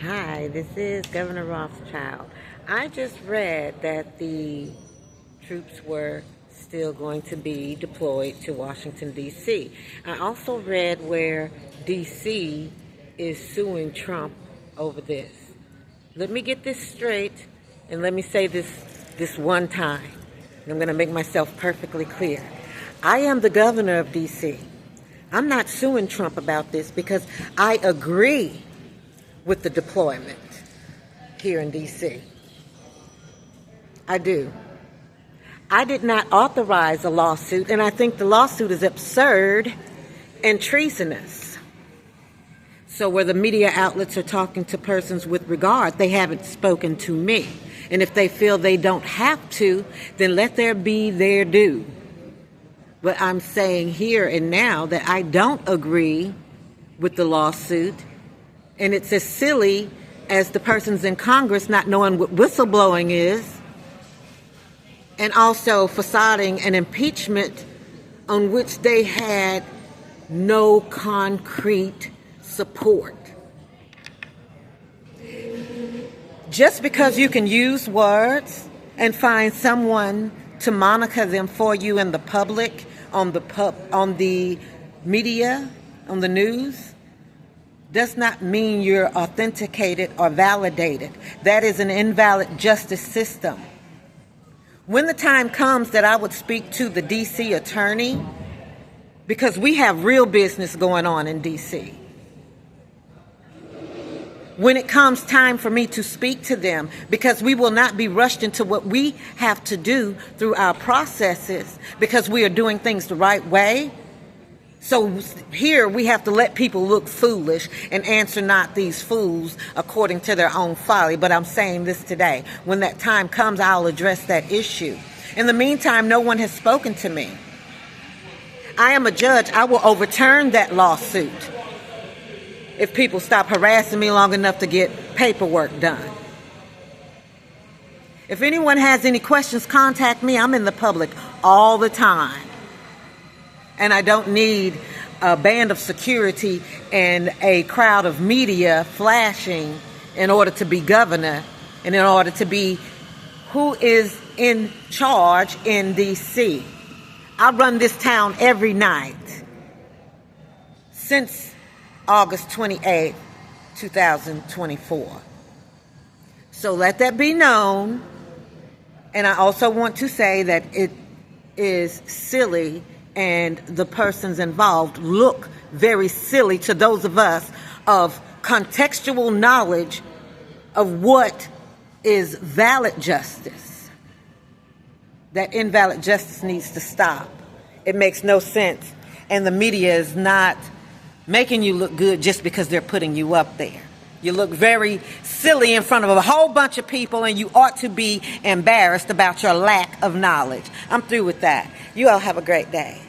Hi, this is Governor Rothschild. I just read that the troops were still going to be deployed to Washington, D.C. I also read where D.C. is suing Trump over this. Let me get this straight, and let me say this one time. I'm going to make myself perfectly clear. I am the governor of D.C. I'm not suing Trump about this because I agree with the deployment here in D.C. I do. I did not authorize a lawsuit, and I think the lawsuit is absurd and treasonous. So where the media outlets are talking to persons with regard, they haven't spoken to me. And if they feel they don't have to, then let there be their due. But I'm saying here and now that I don't agree with the lawsuit, and it's as silly as the persons in Congress not knowing what whistleblowing is, and also facading an impeachment on which they had no concrete support. Just because you can use words and find someone to moniker them for you in the public, on the media, on the news, does not mean you're authenticated or validated. That is an invalid justice system. When the time comes that I would speak to the D.C. attorney, because we have real business going on in D.C., when it comes time for me to speak to them, because we will not be rushed into what we have to do through our processes because we are doing things the right way. So here we have to let people look foolish and answer not these fools according to their own folly. But I'm saying this today. When that time comes, I'll address that issue. In the meantime, no one has spoken to me. I am a judge. I will overturn that lawsuit if people stop harassing me long enough to get paperwork done. If anyone has any questions, contact me. I'm in the public all the time. And I don't need a band of security and a crowd of media flashing in order to be governor and in order to be who is in charge in D.C. I run this town every night since August 28, 2024. So let that be known. And I also want to say that it is silly, and the persons involved look very silly to those of us of contextual knowledge of what is valid justice. That invalid justice needs to stop. It makes no sense. And the media is not making you look good just because they're putting you up there. You look very silly in front of a whole bunch of people, and you ought to be embarrassed about your lack of knowledge. I'm through with that. You all have a great day.